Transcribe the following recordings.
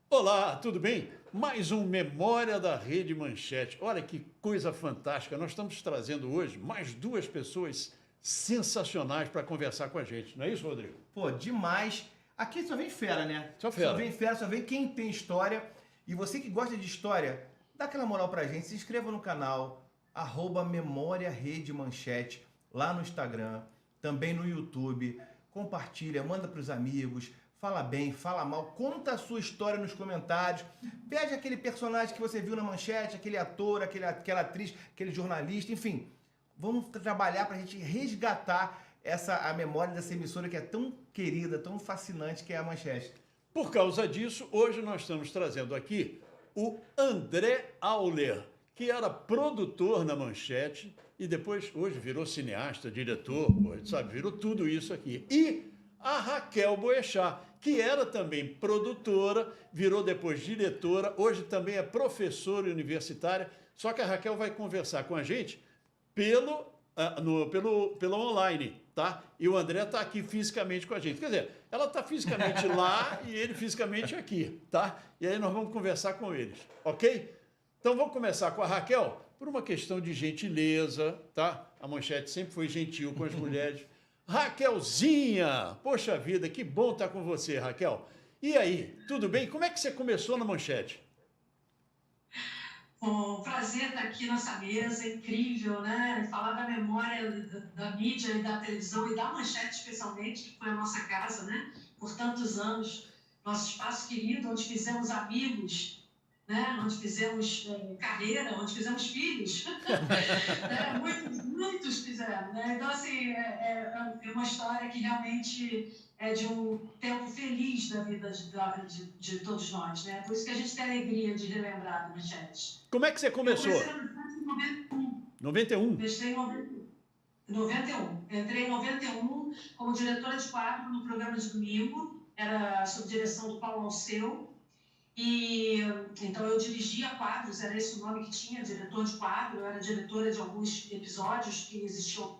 Olá, tudo bem? Mais um Memória da Rede Manchete. Olha que coisa fantástica. Nós estamos trazendo hoje mais duas pessoas sensacionais para conversar com a gente. Não é isso, Rodrigo? Pô, demais. Aqui só vem fera, né? Só fera. Só vem fera, só vem quem tem história. E você que gosta de história, dá aquela moral pra gente. Se inscreva no canal, @Memória Rede Manchete, lá no Instagram, também no YouTube. Compartilha, manda pros amigos. Fala bem, fala mal, conta a sua história nos comentários. Pede aquele personagem que você viu na manchete, aquele ator, aquela atriz, aquele jornalista, enfim. Vamos trabalhar para a gente resgatar a memória dessa emissora que é tão querida, tão fascinante, que é a Manchete. Por causa disso, hoje nós estamos trazendo aqui o André Auler, que era produtor na Manchete e depois, hoje, virou cineasta, diretor, sabe, virou tudo isso aqui. E a Raquel Boechat, que era também produtora, virou depois diretora, hoje também é professora universitária, só que a Raquel vai conversar com a gente pelo online, tá? E o André está aqui fisicamente com a gente. Quer dizer, ela está fisicamente lá e ele fisicamente aqui, tá? E aí nós vamos conversar com eles, ok? Então vamos começar com a Raquel, por uma questão de gentileza, tá? A Manchete sempre foi gentil com as mulheres. Raquelzinha! Poxa vida, que bom estar com você, Raquel. E aí, tudo bem? Como é que você começou na Manchete? Um prazer estar aqui nessa mesa, incrível, né? Falar da memória da mídia e da televisão e da Manchete, especialmente, que foi a nossa casa, né? Por tantos anos, nosso espaço querido, onde fizemos amigos, né? Onde fizemos carreira, onde fizemos filhos. Né? Muitos fizeram, né? Então, assim, é uma história que realmente é de um tempo feliz da vida de todos nós, né? Por isso que a gente tem a alegria de relembrar a Manchete. Como é que você começou? Eu comecei na Manchete em 91. 91? Comecei em 91. Entrei em 91 como diretora de quadro no programa de domingo, era sob direção do Paulo Alceu. E então eu dirigia quadros, era esse o nome que tinha, diretor de quadro, eu era diretora de alguns episódios que existiam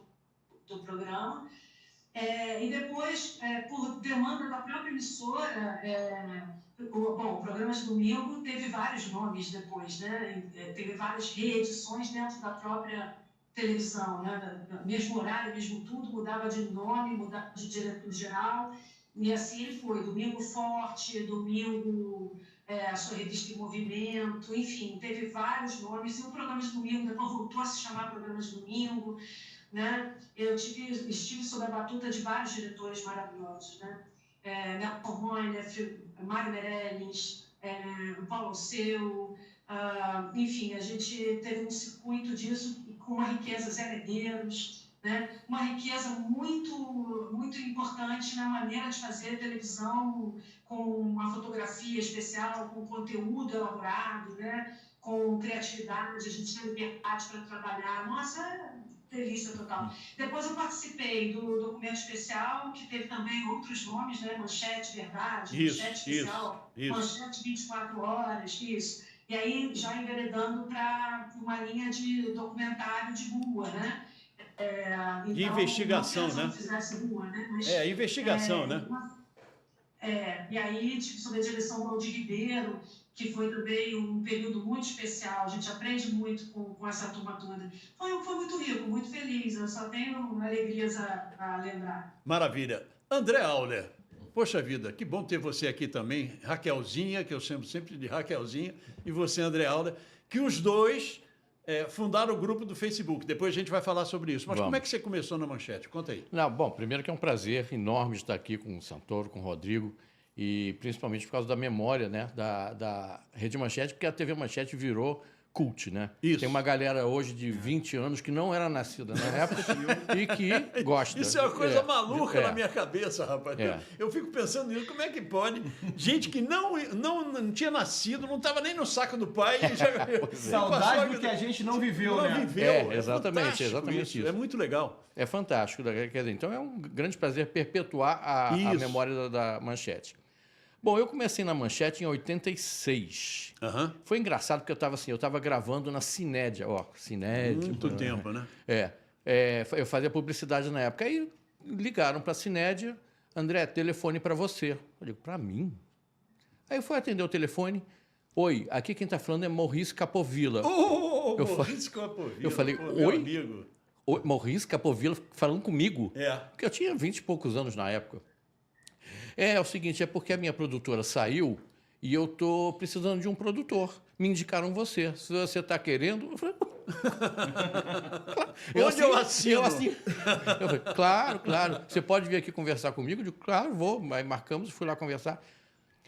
do programa. E depois, por demanda da própria emissora, o programa de domingo teve vários nomes depois, né? Teve várias reedições dentro da própria televisão, né? Mesmo horário, mesmo tudo, mudava de nome, mudava de diretor-geral, e assim ele foi. Domingo Forte, Domingo, a sua revista em movimento, enfim, teve vários nomes, e o programa de domingo depois voltou a se chamar Programa de Domingo, né? Eu estive sob a batuta de vários diretores maravilhosos, né? Nelson Roiner, Mário Meirelles, Paulo Alceu, enfim, a gente teve um circuito disso com uma riqueza, Zé Medeiros, né? Uma riqueza muito, muito importante na maneira de fazer televisão, com uma fotografia especial, com conteúdo elaborado, né? Com criatividade, a gente tinha liberdade para trabalhar. Nossa, delícia total. Depois eu participei do documento especial, que teve também outros nomes, né? Manchete Verdade, Isso, Manchete Especial, isso. Manchete 24 Horas, isso. E aí já enveredando para uma linha de documentário de rua, né? Então, de investigação, né? Não fizesse rua, né? Mas, investigação, né? E aí, tipo, sob a direção do Aldir Ribeiro, que foi também um período muito especial, a gente aprende muito com essa turma toda. Foi muito rico, muito feliz, eu só tenho alegrias a lembrar. Maravilha. André Auler, poxa vida, que bom ter você aqui também, Raquelzinha, que eu chamo sempre de Raquelzinha, e você, André Auler, que os dois fundaram o grupo do Facebook. Depois a gente vai falar sobre isso. Mas como é que você começou na Manchete? Conta aí. Bom, primeiro que é um prazer enorme estar aqui com o Santoro, com o Rodrigo, e principalmente por causa da memória, né, da Rede Manchete, porque a TV Manchete virou cult, né? Isso. Tem uma galera hoje de 20 anos que não era nascida na época e que gosta. Isso é uma coisa maluca na minha cabeça, rapaz. É. Eu fico pensando nisso, como é que pode? Gente que não tinha nascido, não estava nem no saco do pai. Saudade do que a gente não viveu, né? Viveu. Exatamente isso. É muito legal. É fantástico. Quer dizer, então é um grande prazer perpetuar a memória da Manchete. Bom, eu comecei na Manchete em 86. Uhum. Foi engraçado porque eu estava gravando na Cinédia. Cinédia. Muito tempo, né? Eu fazia publicidade na época. Aí ligaram para a Cinédia, André, telefone para você. Eu digo, para mim? Aí eu fui atender o telefone. Oi, aqui quem está falando é Maurice Capovilla. Maurice Capovilla. Eu falei, meu oi? amigo. Oi, Maurice Capovilla falando comigo? É. Porque eu tinha 20 e poucos anos na época. É o seguinte, é porque a minha produtora saiu e eu tô precisando de um produtor. Me indicaram você. Se você está querendo... Eu falei, Onde eu assino? Eu falei, claro. Você pode vir aqui conversar comigo? Eu digo, claro, vou. Aí marcamos, fui lá conversar.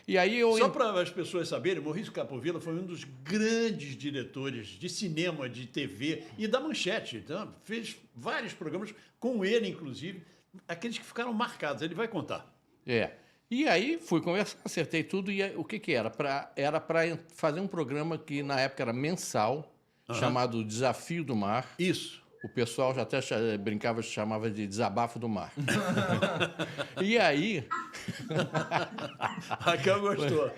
E aí eu... Só para as pessoas saberem, Maurice Capovilla foi um dos grandes diretores de cinema, de TV e da Manchete. Então, fez vários programas com ele, inclusive, aqueles que ficaram marcados. Ele vai contar. E aí fui conversar, acertei tudo. E o que era? Era para fazer um programa que na época era mensal, chamado Desafio do Mar. Isso. O pessoal já até brincava, chamava de Desabafo do Mar. E aí... Raquel gostou.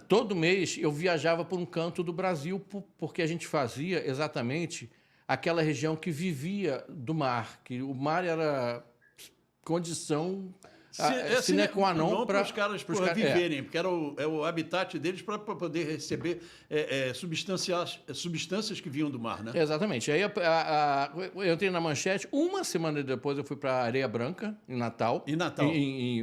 Todo mês eu viajava por um canto do Brasil, porque a gente fazia exatamente aquela região que vivia do mar, que o mar era condição sine qua non para os caras viverem, porque era o habitat deles para poder receber substâncias que vinham do mar, né? Exatamente. Aí eu entrei na Manchete, uma semana depois eu fui para Areia Branca, em Natal.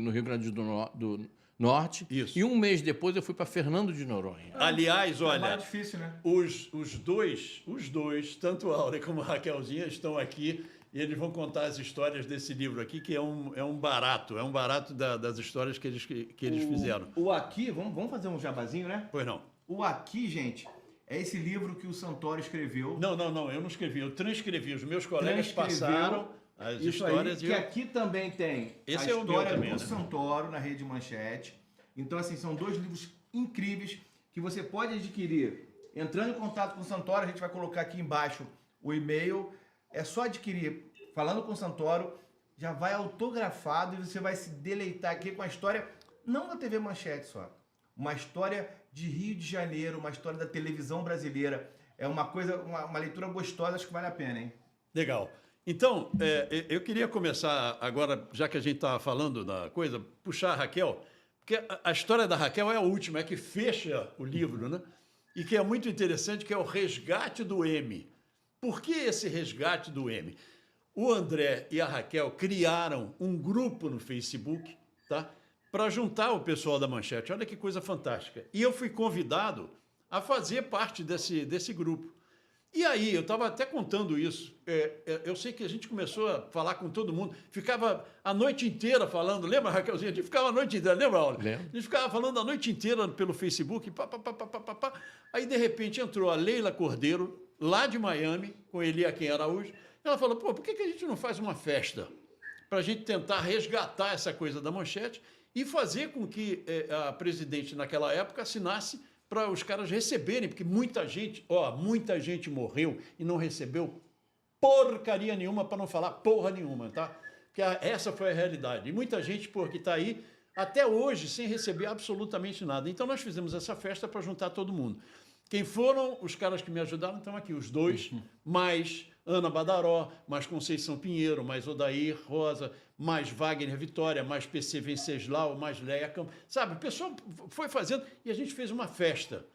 No Rio Grande do Norte. Isso. E um mês depois eu fui para Fernando de Noronha. Aliás, olha, mais difícil, né? os dois, tanto a Áurea como a Raquelzinha, estão aqui e eles vão contar as histórias desse livro aqui, que é um barato das histórias que eles fizeram. O Aqui, vamos fazer um jabazinho, né? Pois não. O Aqui, gente, é esse livro que o Santoro escreveu. Não, eu não escrevi, eu transcrevi. Os meus colegas passaram as histórias. Aí, que aqui também tem esse a história também, do Santoro na Rede Manchete. Então, assim, são dois livros incríveis que você pode adquirir. Entrando em contato com o Santoro, a gente vai colocar aqui embaixo o e-mail. É só adquirir. Falando com o Santoro, já vai autografado e você vai se deleitar aqui com a história, não da TV Manchete só, uma história de Rio de Janeiro, uma história da televisão brasileira. É uma coisa, uma leitura gostosa, acho que vale a pena, hein? Legal. Então, eu queria começar agora, já que a gente está falando da coisa, puxar a Raquel, porque a história da Raquel é a última, é que fecha o livro, né? E que é muito interessante, que é o resgate do M. Por que esse resgate do M? O André e a Raquel criaram um grupo no Facebook, tá? Para juntar o pessoal da Manchete. Olha que coisa fantástica. E eu fui convidado a fazer parte desse grupo. E aí, eu estava até contando isso. Eu sei que a gente começou a falar com todo mundo, ficava a noite inteira falando. Lembra, Raquelzinha? A gente ficava a noite inteira, lembra, Aula? Lembro. A gente ficava falando a noite inteira pelo Facebook. Aí, de repente, entrou a Leila Cordeiro, lá de Miami, com Eliakim Araújo. Ela falou, por que a gente não faz uma festa para a gente tentar resgatar essa coisa da Manchete e fazer com que a presidente, naquela época, assinasse para os caras receberem, porque muita gente morreu e não recebeu porcaria nenhuma, para não falar porra nenhuma, tá? Porque essa foi a realidade. E muita gente, que está aí até hoje sem receber absolutamente nada. Então, nós fizemos essa festa para juntar todo mundo. Quem foram os caras que me ajudaram estão aqui, os dois, mais Ana Badaró, mais Conceição Pinheiro, mais Odair Rosa, mais Wagner Vitória, mais PC Venceslau, mais Leia Campos. Sabe, o pessoal foi fazendo e a gente fez uma festa.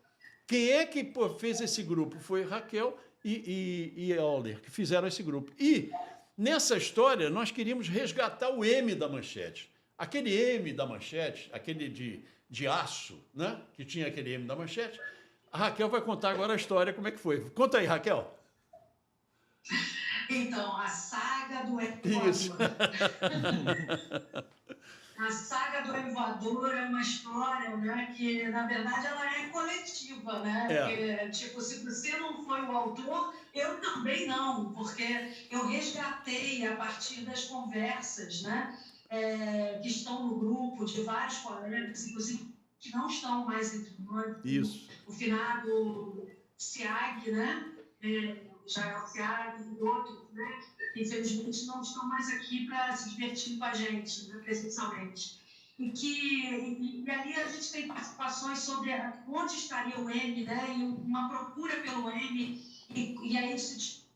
Quem é que fez esse grupo? Foi Raquel e Alder, que fizeram esse grupo. E nessa história nós queríamos resgatar o M da Manchete. Aquele M da Manchete, aquele de aço, né? Que tinha aquele M da Manchete. A Raquel vai contar agora a história, como é que foi. Conta aí, Raquel. Então, a saga do M Isso. A saga do M voador é uma história, né, que, na verdade, ela é coletiva, né? Porque, tipo, se você não foi o autor, eu também não, porque eu resgatei a partir das conversas, né, que estão no grupo de vários colegas, inclusive, que não estão mais entre nós. Isso. O finado SEAG, né? Jael SEAG e outros, né? Que infelizmente não estão mais aqui para se divertir com a gente, né, presencialmente. E ali a gente tem participações sobre onde estaria o M, né? E uma procura pelo M, e aí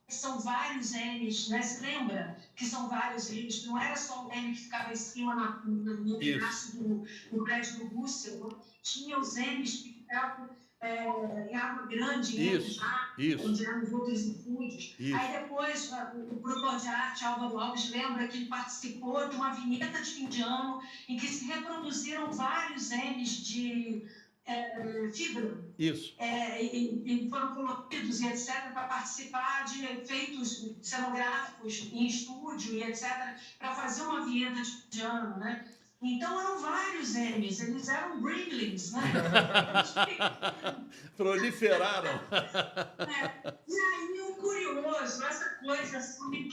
são vários M's, né? Se lembra? que são vários M's, que não era só o M que ficava em cima no pedaço do prédio do Russell, né? Tinha os M's que ficavam em Água Grande, onde eram os outros estúdios. Aí depois o produtor de arte, Álvaro Alves, lembra que ele participou de uma vinheta de fim de ano em que se reproduziram vários M's de fibra. E foram coloridos e etc. para participar de efeitos cenográficos em estúdio e etc. para fazer uma vinheta de fim de ano, né? Então, eram vários M's, eles eram Bringlings, né? Proliferaram. E aí, o curioso, essa coisa assim,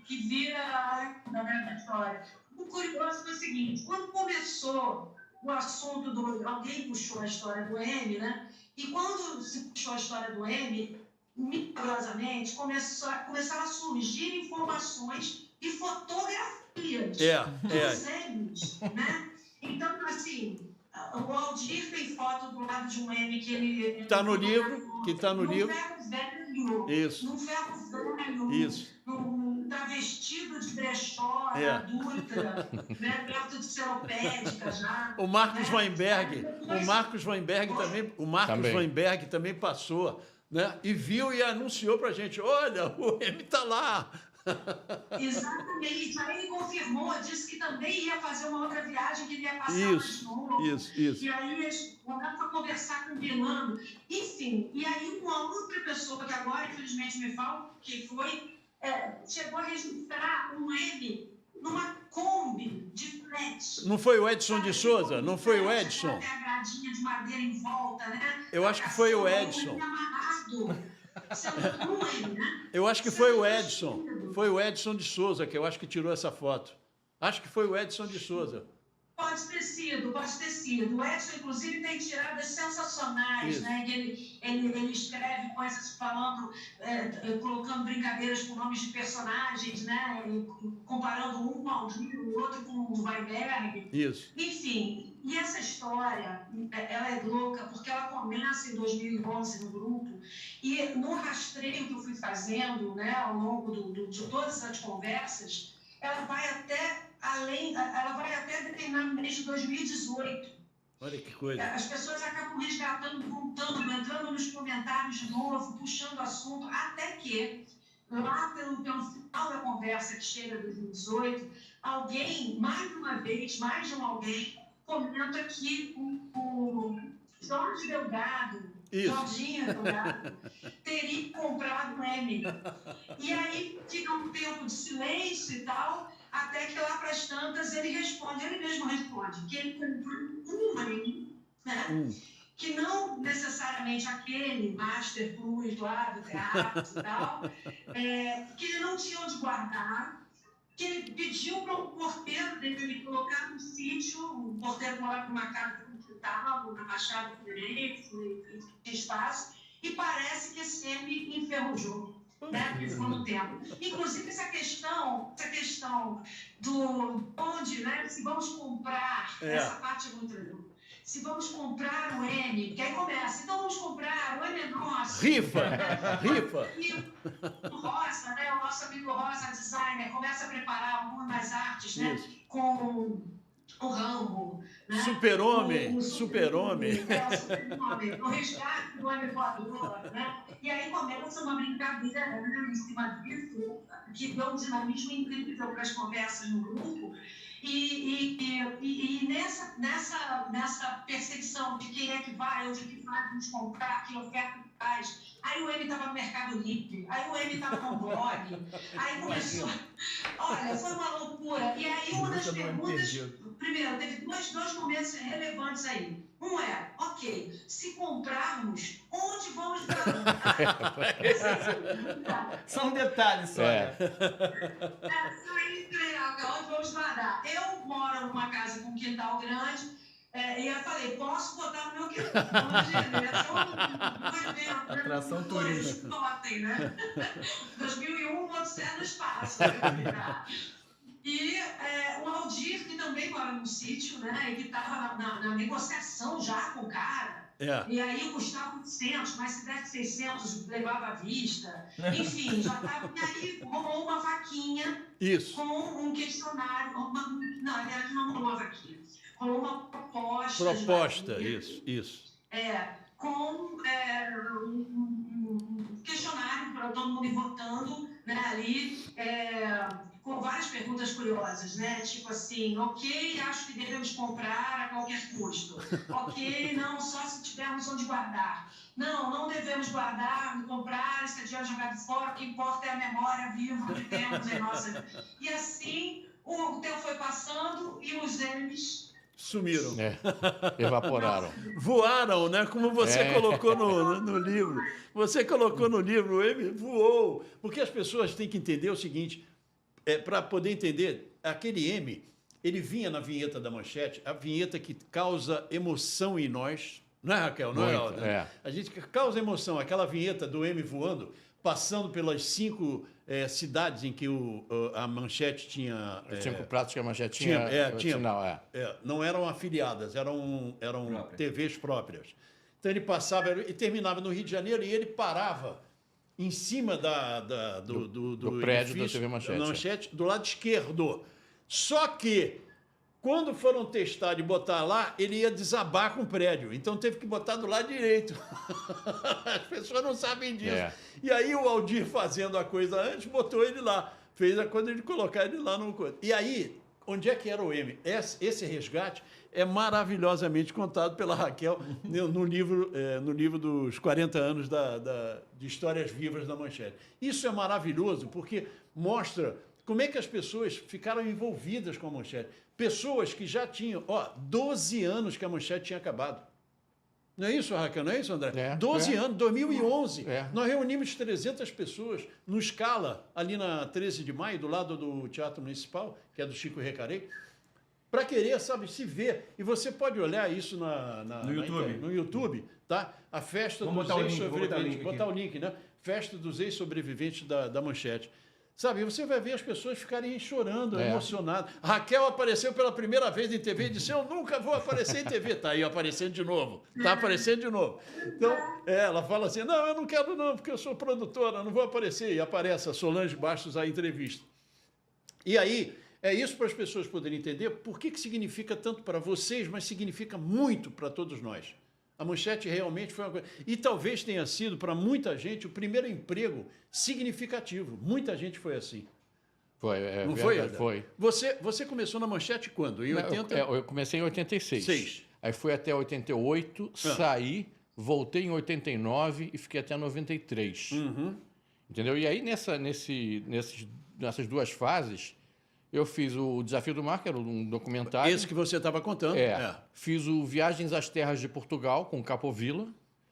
que vira da história. O curioso foi o seguinte, quando começou o assunto alguém puxou a história do M, né? E quando se puxou a história do M, milagrosamente, começaram a surgir informações e fotografias dos M's, né? Então, assim, o Aldir tem foto do lado de um M que ele... Está no livro, que está no livro. Num ferro velho, num travestido de brechó, adulta, né? Perto de Seropédica já. O Marcos Weinberg, Weinberg também passou, né? E viu e anunciou para a gente, olha, o M está lá. Exatamente, aí ele confirmou, disse que também ia fazer uma outra viagem, que ele ia passar de novo. E aí eles mandaram para conversar com o Fernando. Enfim, e aí uma outra pessoa que agora, infelizmente, me fala que foi, chegou a registrar um M numa Kombi de flat. Não foi o Edson de Souza? Não foi o Edson? Tem a gradinha de madeira em volta, né? Eu acho que foi o Edson. Eu acho que foi o Edson. Foi o Edson de Souza, que eu acho que tirou essa foto. Acho que foi o Edson de Souza. Pode ter sido. O Edson, inclusive, tem tiradas sensacionais, né? Ele escreve coisas falando, colocando brincadeiras com nomes de personagens, né? Comparando um com o Aldir, o outro com o Weinberg. Enfim, e essa história, ela é louca, porque ela começa em 2011 no grupo, e no rastreio que eu fui fazendo, né, ao longo de todas as conversas, ela vai até determinado mês de 2018. Olha que coisa. As pessoas acabam resgatando, voltando, entrando nos comentários de novo, puxando o assunto, até que, lá pelo final da conversa que chega em 2018, alguém, mais de alguém, comenta que o Jorge Delgado, Jorginho Delgado, teria comprado um M. E aí fica um tempo de silêncio e tal, até que lá para as tantas ele mesmo responde, que ele comprou um M, né? Que não necessariamente aquele Master Plus lá do teatro e tal, que ele não tinha onde guardar, que ele pediu para o porteiro dele colocar no sítio, o porteiro morava numa casa de quintal, na Baixada do Direito, em espaço, e parece que esse M enferrujou, né? Porque ficou no tempo. Inclusive, essa questão do onde, né? Se vamos comprar, essa parte é muito legal. Se vamos comprar o M, que aí começa, então vamos comprar, o M é nosso. Rifa! E o Rosa, né, o nosso amigo Rosa, designer, começa a preparar algumas artes, né, com o Rambo, né? Super-Homem. O resgate do M voador, né? E aí começa uma brincadeira, né, em cima disso, que deu um dinamismo incrível para as conversas no grupo. E nessa perseguição de quem é que vai, onde que vai nos comprar, que oferta que faz, aí o M estava no Mercado Livre, aí o M estava no blog, aí começou... Olha, foi uma loucura. E aí uma das perguntas... Primeiro, teve dois momentos relevantes aí. Um é, ok, se comprarmos, onde vamos guardar? São detalhes só. Onde vamos guardar? Eu moro numa casa com um quintal grande, e eu falei, posso botar no meu quintal? Atração turística. 2001, Odisseia no Espaço. E o Aldir, que também mora num sítio, né, e que estava na negociação já com o cara, E aí custava 800, mas se desse 600, levava à vista. Enfim, já estava... E aí rolou uma vaquinha com um questionário. Na verdade, não rolou uma vaquinha. Rolou uma proposta. Proposta, isso. Com um questionário para todo mundo ir votando, né, ali, com várias perguntas curiosas, né? Tipo assim, ok, acho que devemos comprar a qualquer custo. Ok, não, só se tivermos onde guardar. Não, não devemos guardar, comprar, esse dinheiro jogado fora, o que importa é a memória viva que temos em nossa... E assim, o tempo foi passando e os M's sumiram. Evaporaram. Voaram, né? Como você colocou no livro. Você colocou no livro, o M voou. Porque as pessoas têm que entender o seguinte, para poder entender, aquele M, ele vinha na vinheta da Manchete, a vinheta que causa emoção em nós, não é, Raquel? Não muito, é? A gente causa emoção, aquela vinheta do M voando, passando pelas 5 cidades em que a Manchete tinha... Os 5 pratos que a Manchete tinha. Não eram afiliadas, eram TVs próprias. Então ele passava e terminava no Rio de Janeiro e ele parava em cima do prédio da TV Manchete. Do lado esquerdo. Só que, quando foram testar e botar lá, ele ia desabar com o prédio. Então teve que botar do lado direito. As pessoas não sabem disso. E aí o Aldir, fazendo a coisa antes, botou ele lá. Fez a coisa de colocar ele lá no... E aí, onde é que era o M? Esse resgate é maravilhosamente contado pela Raquel no livro dos 40 anos de Histórias Vivas da Manchete. Isso é maravilhoso porque mostra como é que as pessoas ficaram envolvidas com a Manchete. Pessoas que já tinham, 12 anos que a Manchete tinha acabado. Não é isso, Raquel? Não é isso, André? 12 anos, 2011. Nós reunimos 300 pessoas no Scala, ali na 13 de maio, do lado do Teatro Municipal, que é do Chico Recarei, para querer, sabe, se ver. E você pode olhar isso no YouTube, tá? A festa dos ex-sobreviventes. Botar o link, né? Festa dos ex-sobreviventes da Manchete. Sabe, você vai ver as pessoas ficarem chorando, emocionadas. A Raquel apareceu pela primeira vez em TV e disse, eu nunca vou aparecer em TV. Está aí aparecendo de novo. Está aparecendo de novo. Então, ela fala assim, não, eu não quero não, porque eu sou produtora, não vou aparecer. E aparece a Solange Bastos à entrevista. E aí, é isso para as pessoas poderem entender por que significa tanto para vocês, mas significa muito para todos nós. A Manchete realmente foi uma coisa... E talvez tenha sido, para muita gente, o primeiro emprego significativo. Muita gente foi assim. Foi, não verdade, foi? Você começou na Manchete quando? Em 80? Eu comecei em 86. Aí fui até 88, saí, voltei em 89 e fiquei até 93. Entendeu? E aí, nessas 2 fases... Eu fiz o Desafio do Mar, que era um documentário. Esse que você estava contando. Fiz o Viagens às Terras de Portugal, com Capovilla.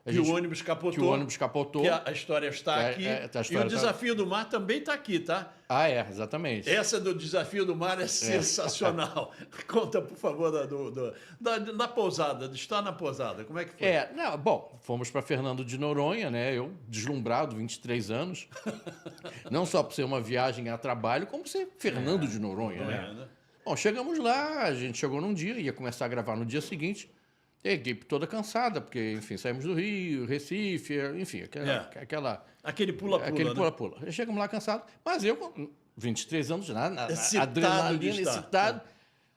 O ônibus capotou. Que a história está aqui. E o Desafio do Mar também está aqui, tá? Exatamente. Essa do Desafio do Mar é sensacional. Conta, por favor, da pousada, de estar na pousada. Como é que foi? Fomos para Fernando de Noronha, né? Eu, deslumbrado, 23 anos. Não só por ser uma viagem a trabalho, como por ser Fernando de Noronha, né? Bom, chegamos lá, a gente chegou num dia, ia começar a gravar no dia seguinte. A equipe toda cansada, porque, enfim, saímos do Rio, Recife, enfim, aquele pula-pula. Chegamos lá cansados, mas eu, com 23 anos, na adrenalina, excitado.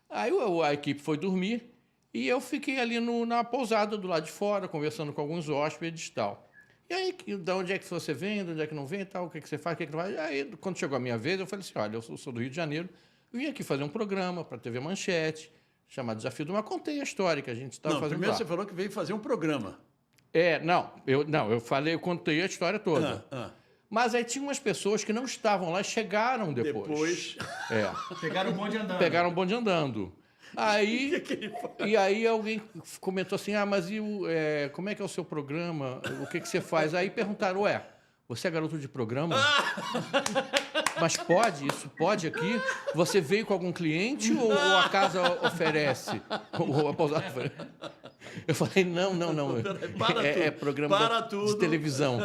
Aí a equipe foi dormir e eu fiquei ali na pousada do lado de fora, conversando com alguns hóspedes e tal. E aí, de onde é que você vem, de onde é que não vem e tal, o que você faz, o que não faz? Aí, quando chegou a minha vez, eu falei assim, olha, eu sou do Rio de Janeiro, eu vim aqui fazer um programa para a TV Manchete, chamado Desafio do Mar. Contei a história que a gente estava fazendo primeiro lá. Você falou que veio fazer um programa. Eu contei a história toda. Mas aí tinha umas pessoas que não estavam lá e chegaram depois. Pegaram o bonde andando. Pegaram o bonde andando. Aí, e aí alguém comentou assim, mas como é que é o seu programa? O que você faz? Aí perguntaram, você é garoto de programa? Mas isso pode aqui? Você veio com algum cliente ou a casa oferece? Ou a pousada oferece? Eu falei, não. Peraí, para É tudo. programa Para de tudo. televisão.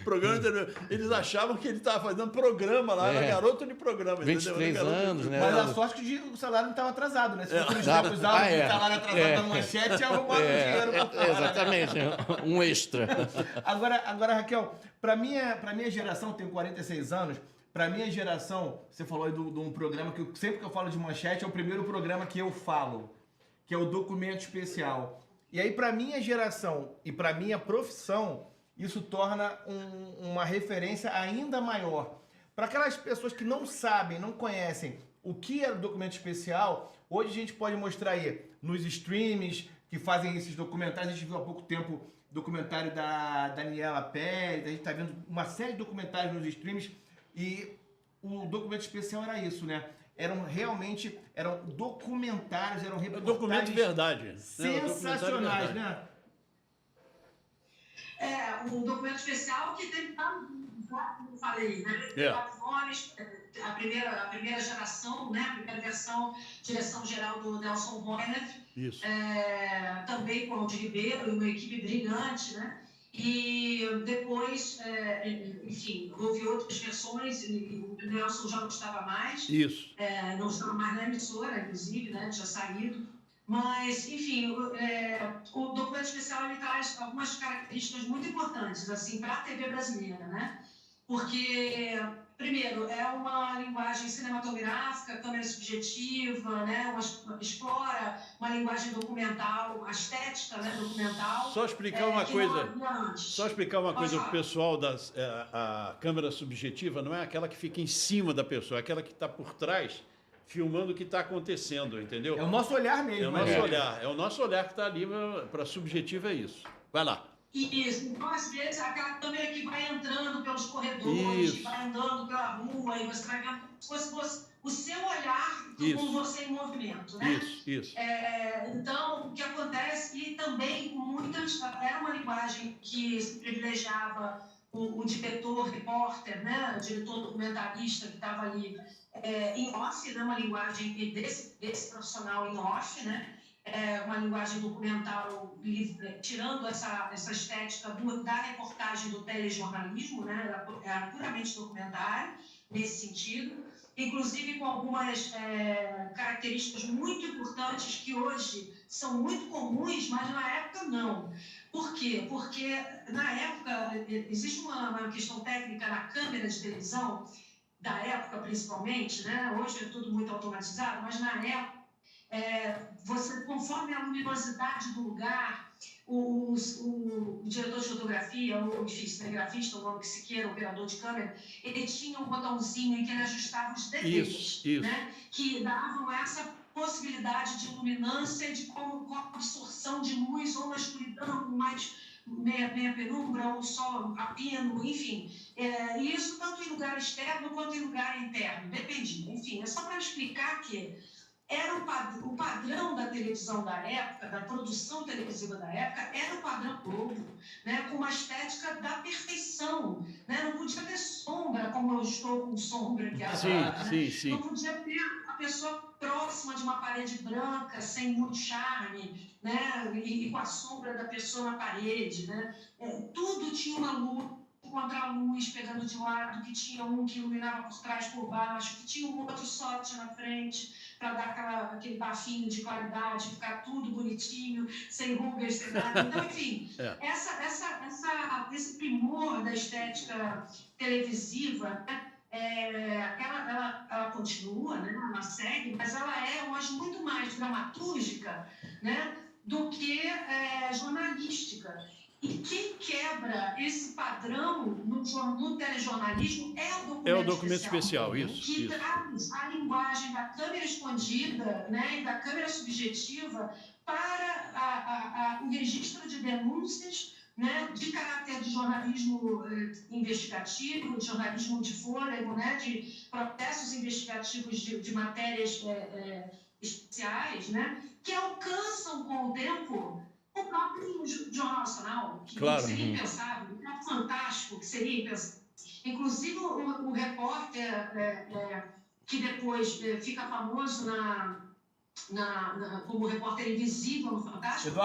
Programa de televisão. Eles achavam que ele estava fazendo programa lá, era garoto de programa. 23 entendeu? anos, né? Mas a sorte que o salário não estava atrasado, né? Se fosse nos tempos altos, o salário atrasado da manchete, ia arrumar o dinheiro pra fora. Exatamente, um extra. Agora, Raquel, para minha geração, tenho 46 anos, para minha geração, você falou aí de um programa que sempre que eu falo de manchete, é o primeiro programa que eu falo, que é o Documento Especial. E aí, para minha geração e para minha profissão, isso torna uma referência ainda maior. Para aquelas pessoas que não sabem, não conhecem o que é o Documento Especial, hoje a gente pode mostrar aí nos streams que fazem esses documentários. A gente viu há pouco tempo o documentário da Daniela Pérez, a gente está vendo uma série de documentários nos streams. E o Documento Especial era isso, né? Eram documentários, eram reportagens Documento de verdade. sensacionais, né? O documento especial que tem, como eu falei, né? Tem vários nomes, a primeira geração, né? A primeira versão, direção-geral do Nelson Boiner. Isso. Também com o Aldir Ribeiro, uma equipe brilhante, né? E depois, enfim, houve outras versões, e o Nelson já não estava mais. Isso. Não estava mais na emissora, inclusive, né? Já saído. Mas, enfim, o documento especial ele traz algumas características muito importantes assim, para a TV brasileira, né? Porque, primeiro, é uma linguagem cinematográfica, câmera subjetiva, né? Explora uma linguagem documental, a estética, né? Documental. Só explicar uma coisa. Só explicar uma coisa para o pessoal a câmera subjetiva não é aquela que fica em cima da pessoa, é aquela que está por trás, filmando o que está acontecendo, entendeu? É o nosso olhar mesmo. É o nosso olhar. É o nosso olhar que está ali para subjetiva, é isso. Vai lá. Isso. Então, às vezes, aquela câmera que vai entrando pelos corredores, que vai andando pela rua, e você vai vendo o seu olhar com você em movimento, né? Isso. Então, o que acontece, e também era uma linguagem que se privilegiava o diretor, repórter, né? O diretor documentarista que estava ali em off, né? Uma linguagem desse profissional em off, né? Uma linguagem documental tirando essa estética da reportagem do telejornalismo, né? Era puramente documentário nesse sentido, inclusive com algumas características muito importantes que hoje são muito comuns, mas na época não. Por quê? Porque na época existe uma questão técnica na câmera de televisão, da época principalmente, né? Hoje é tudo muito automatizado, mas na época você, conforme a luminosidade do lugar, o diretor de fotografia, ou cinegrafista, o nome que se queira, o operador de câmera, ele tinha um botãozinho em que ele ajustava os detalhes, né? Que davam essa possibilidade de iluminância, de como absorção de luz, ou uma escuridão, mais meia penumbra, ou só a pino, enfim. E isso tanto em lugar externo quanto em lugar interno, dependia. Enfim, é só para explicar que era o padrão da televisão da época, da produção televisiva da época, era o padrão Globo, né, com uma estética da perfeição. Né? Não podia ter sombra, como eu estou com sombra aqui agora. Sim. Não podia ter a pessoa próxima de uma parede branca, sem muito charme, né? E com a sombra da pessoa na parede. Né? Tudo tinha uma luz contra a luz, pegando de lado, que tinha um que iluminava por trás, por baixo, que tinha um outro soft na frente, para dar aquele bafinho de claridade, ficar tudo bonitinho, sem rugas, sem nada. Então, enfim, esse primor da estética televisiva, né, ela continua, né, ela segue, mas ela é hoje muito mais dramatúrgica, né, do que jornalística. E quem quebra esse padrão no telejornalismo é o documento especial, isso. Que traz a linguagem da câmera escondida, né, e da câmera subjetiva para o registro de denúncias, né, de caráter de jornalismo investigativo, de jornalismo de fôlego, né, de processos investigativos de matérias especiais, né, que alcançam com o tempo o próprio Jornal Nacional, que seria impensável, é fantástico, que seria impensável. Inclusive, o repórter que depois fica famoso como repórter invisível no Fantástico.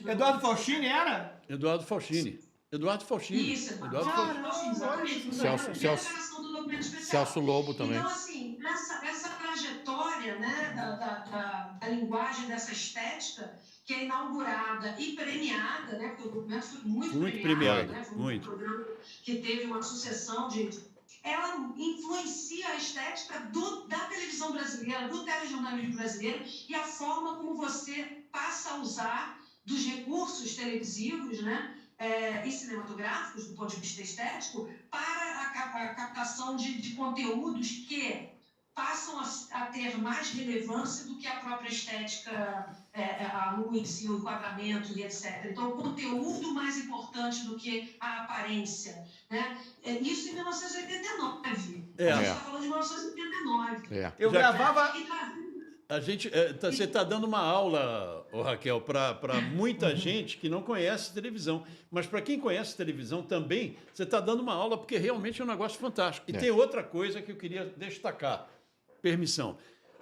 Eduardo Faustini era? Eduardo Faustini. Eduardo Faustini. Isso, Eduardo Faustini. exatamente. Celso Lobo também. Então, assim, essa trajetória, né, da linguagem, dessa estética, que é inaugurada e premiada, né, porque o documento foi muito premiado, né, foi um programa que teve uma sucessão ela influencia a estética da televisão brasileira, do telejornalismo brasileiro e a forma como você passa a usar dos recursos televisivos, né, e cinematográficos, do ponto de vista estético, para a captação de conteúdos que passam a ter mais relevância do que a própria estética, a luz, o enquadramento e etc. Então, o conteúdo mais importante do que a aparência, né? Isso em 1989. A gente está falando de 1989. Eu gravava... Você está dando uma aula, Raquel, para muita gente que não conhece televisão. Mas para quem conhece televisão também, você está dando uma aula porque realmente é um negócio fantástico. E tem outra coisa que eu queria destacar. Permissão.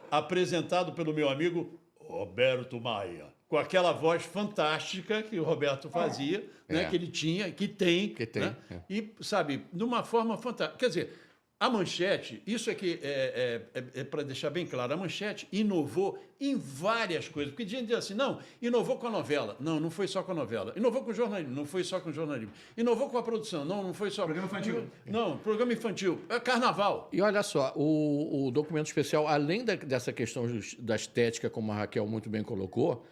Apresentado pelo meu amigo Roberto Maia, com aquela voz fantástica que o Roberto fazia, né, que ele tinha, que tem. Né? E, sabe, de uma forma fantástica. Quer dizer, a Manchete, isso aqui é para deixar bem claro, a Manchete inovou em várias coisas. Porque gente diz assim, não, inovou com a novela. Não, não foi só com a novela. Inovou com o jornalismo. Não foi só com o jornalismo. Inovou com a produção. Não, não foi só... Programa infantil. Não, programa infantil. É carnaval. E olha só, o documento especial, além dessa questão da estética, como a Raquel muito bem colocou,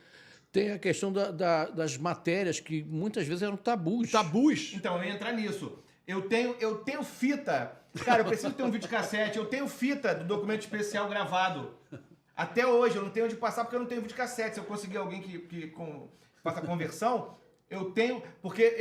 tem a questão das matérias que muitas vezes eram tabus. Tabus. Então, eu ia entrar nisso. Eu tenho fita... Cara, eu preciso ter um videocassete. Eu tenho fita do documento especial gravado. Até hoje, eu não tenho onde passar porque eu não tenho videocassete. Se eu conseguir alguém que faça a conversão, eu tenho... Porque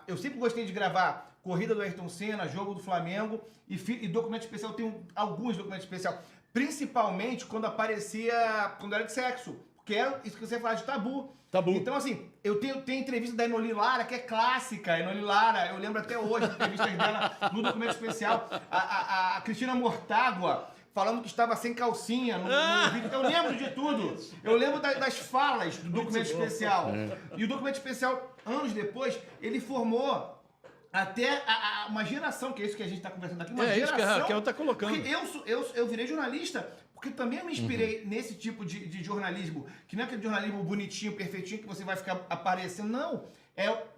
eu sempre gostei de gravar corrida do Ayrton Senna, jogo do Flamengo e documento especial. Eu tenho alguns documentos especiais. Principalmente quando era de sexo. Que é isso que você fala de tabu. Então, assim, eu tenho entrevista da Enoli Lara, que é clássica. Enoli Lara, eu lembro até hoje, entrevistas dela no documento especial. A Cristina Mortágua, falando que estava sem calcinha no vídeo. Eu lembro de tudo. Eu lembro das falas do documento especial. E o documento especial, anos depois, ele formou até uma geração, que é isso que a gente está conversando aqui. Uma geração, isso que a Raquel está colocando. Porque eu virei jornalista... Porque também eu me inspirei nesse tipo de jornalismo, que não é aquele jornalismo bonitinho, perfeitinho, que você vai ficar aparecendo. Não.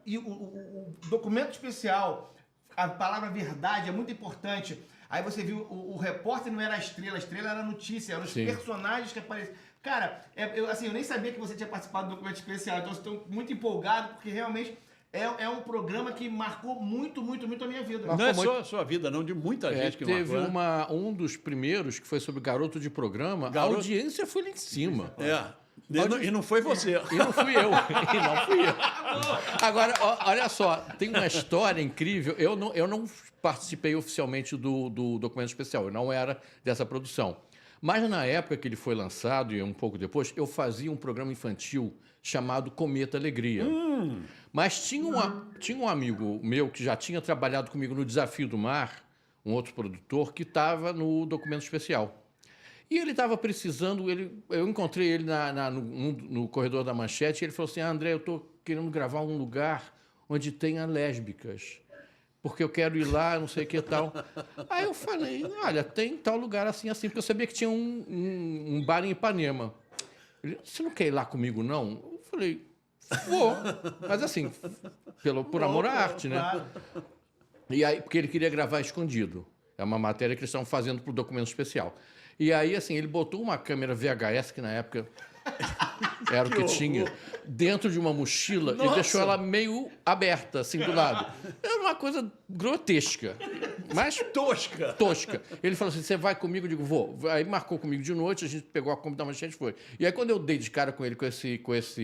E o documento especial, a palavra verdade é muito importante. Aí você viu, o repórter não era a estrela era a notícia, eram os personagens que apareciam. Cara, eu nem sabia que você tinha participado do documento especial, então eu estou muito empolgado, porque realmente... É um programa que marcou muito, muito, muito a minha vida. Não é só a sua vida, não, de muita gente que teve marcou. Um dos primeiros, que foi sobre garoto de programa, a audiência foi lá em cima. E não foi você. E não fui eu. Agora, olha só, tem uma história incrível. Eu não participei oficialmente do documento especial, eu não era dessa produção. Mas na época que ele foi lançado, e um pouco depois, eu fazia um programa infantil chamado Cometa Alegria. Mas tinha um amigo meu que já tinha trabalhado comigo no Desafio do Mar, um outro produtor, que estava no documento especial. E ele estava precisando, eu encontrei ele no corredor da Manchete, e ele falou assim, André, eu estou querendo gravar um lugar onde tenha lésbicas, porque eu quero ir lá, não sei o que e tal. Aí eu falei, olha, tem tal lugar assim, porque eu sabia que tinha um bar em Ipanema. Ele, você não quer ir lá comigo, não? Eu falei, vou. Mas assim, por amor à arte, né? E aí, porque ele queria gravar escondido. É uma matéria que eles estão fazendo para o documento especial. E aí, assim, ele botou uma câmera VHS, que na época era o que tinha, dentro de uma mochila e deixou ela meio aberta, assim, do lado. Era uma coisa grotesca. Mas tosca. Ele falou assim, você vai comigo? Eu digo, vou. Aí marcou comigo de noite, a gente pegou a Kombi da Manchete e foi. E aí, quando eu dei de cara com ele, com essa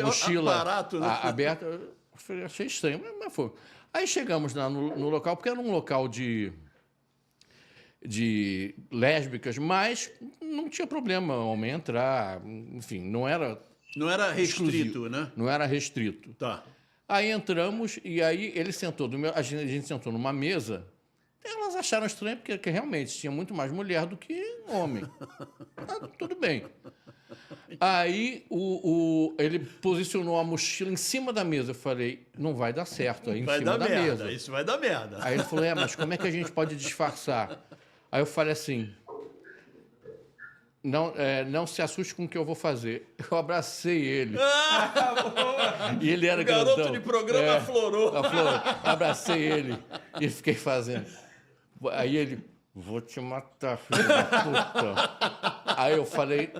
mochila aparato, né? aberta, eu achei estranho, mas foi. Aí chegamos lá no local, porque era um local de lésbicas, mas não tinha problema homem entrar, enfim, não era restrito, né? Não era restrito. Tá. Aí entramos e aí ele sentou, a gente sentou numa mesa, Elas acharam estranho porque realmente tinha muito mais mulher do que homem. Tudo bem. Aí ele posicionou a mochila em cima da mesa. Eu falei, não vai dar certo aí em cima da mesa. Isso vai dar merda. Aí ele falou, mas como é que a gente pode disfarçar? Aí eu falei assim, não se assuste com o que eu vou fazer. Eu abracei ele. E ele era O garoto grandão. de programa aflorou. Abracei ele e fiquei fazendo. Aí ele, vou te matar, filho da puta. Aí eu falei,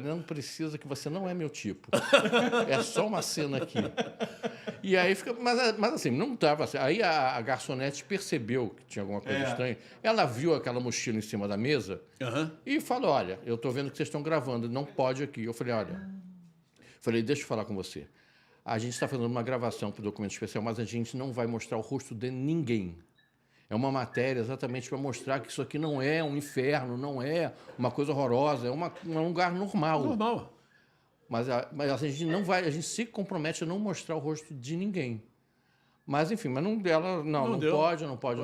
não precisa, que você não é meu tipo. É só uma cena aqui. E aí fica, mas assim, não estava assim. Aí a garçonete percebeu que tinha alguma coisa estranha. Ela viu aquela mochila em cima da mesa e falou, olha, eu estou vendo que vocês estão gravando, não pode aqui. Eu falei, deixa eu falar com você. A gente está fazendo uma gravação para o documento especial, mas a gente não vai mostrar o rosto de ninguém. É uma matéria exatamente para mostrar que isso aqui não é um inferno, não é uma coisa horrorosa, é um lugar normal. Normal. Mas a gente não vai, a gente se compromete a não mostrar o rosto de ninguém. Mas, enfim, mas não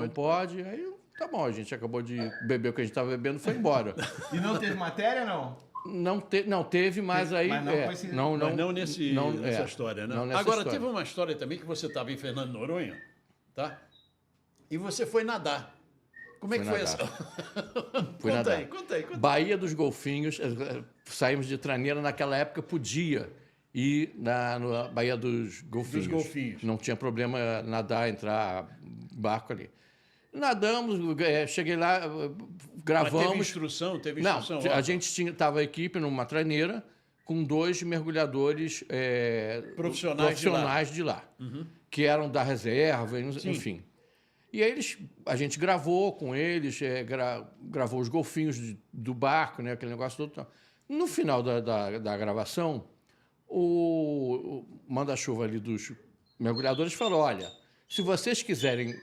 pode. Aí, tá bom, a gente acabou de beber o que a gente estava bebendo e foi embora. E não teve matéria, não? Não teve, mas aí... Mas não nessa história, né? Agora, história. teve uma história também que você estava em Fernando de Noronha, tá? E você foi nadar. Como é que foi essa? Fui nadar. Conta aí. Baía dos Golfinhos, saímos de Traneira, naquela época podia ir na Baía dos Golfinhos. Não tinha problema nadar, entrar barco ali. Nadamos, cheguei lá, gravamos. Mas teve instrução? Não, a gente estava a equipe numa traneira com 2 mergulhadores profissionais de lá, que eram da reserva, enfim. E aí a gente gravou com eles, gravou os golfinhos do barco, né, aquele negócio todo. No final da gravação, o manda-chuva ali dos mergulhadores falou, olha, se vocês quiserem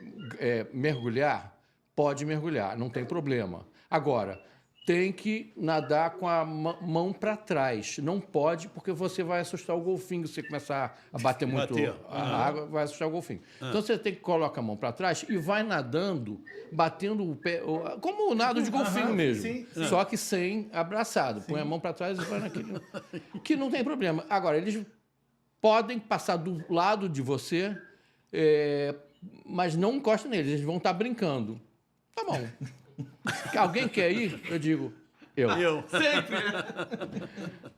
mergulhar, pode mergulhar, não tem problema. Agora, tem que nadar com a mão para trás. Não pode, porque você vai assustar o golfinho. Se você começar a bater muito a água, vai assustar o golfinho. Então, você tem que colocar a mão para trás e vai nadando, batendo o pé, como o nado de golfinho mesmo. Sim. Só que sem abraçado. Põe a mão para trás e vai naquele... Que não tem problema. Agora, eles podem passar do lado de você, mas não encosta neles. Eles vão estar brincando. Tá bom. Alguém quer ir? Eu digo, eu. Sempre.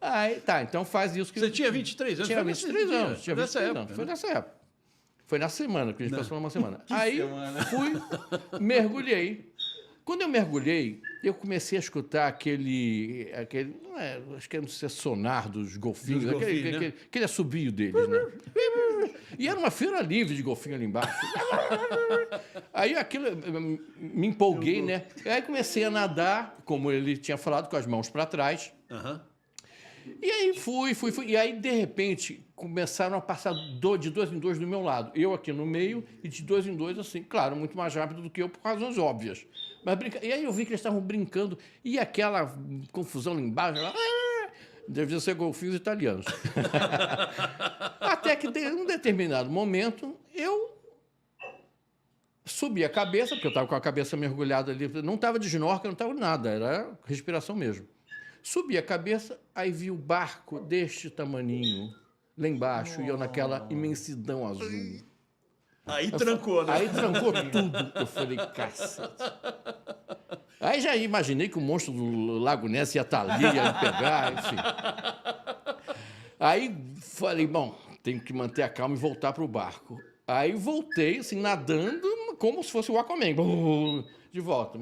Aí, tá, então faz isso. Você tinha 23 anos? Tinha 23 anos. Foi nessa época. Foi nessa época. Foi na semana, que a gente passou uma semana. Aí fui, mergulhei. Quando eu mergulhei, eu comecei a escutar aquele acho que é sonar dos golfinhos, aquele assobio deles, né? E era uma feira livre de golfinho ali embaixo. Aí aquilo, me empolguei, né? Aí comecei a nadar, como ele tinha falado, com as mãos para trás. E aí fui. E aí, de repente, começaram a passar de 2 em 2 do meu lado. Eu aqui no meio e de 2 em 2, assim. Claro, muito mais rápido do que eu, por razões óbvias. E aí eu vi que eles estavam brincando. E aquela confusão lá embaixo... Devia ser golfinhos italianos. Até que, em um determinado momento, eu subi a cabeça, porque eu estava com a cabeça mergulhada ali. Não estava de snorkel, não estava nada, era respiração mesmo. Subi a cabeça, aí vi o barco deste tamaninho lá embaixo, e eu naquela imensidão azul. Aí trancou, né? Aí trancou tudo. Eu falei, cacete. Aí já imaginei que o monstro do Lago Ness ia estar ali, ia me pegar, enfim. Aí falei, bom, tenho que manter a calma e voltar para o barco. Aí voltei, assim, nadando, como se fosse o Aquaman, de volta.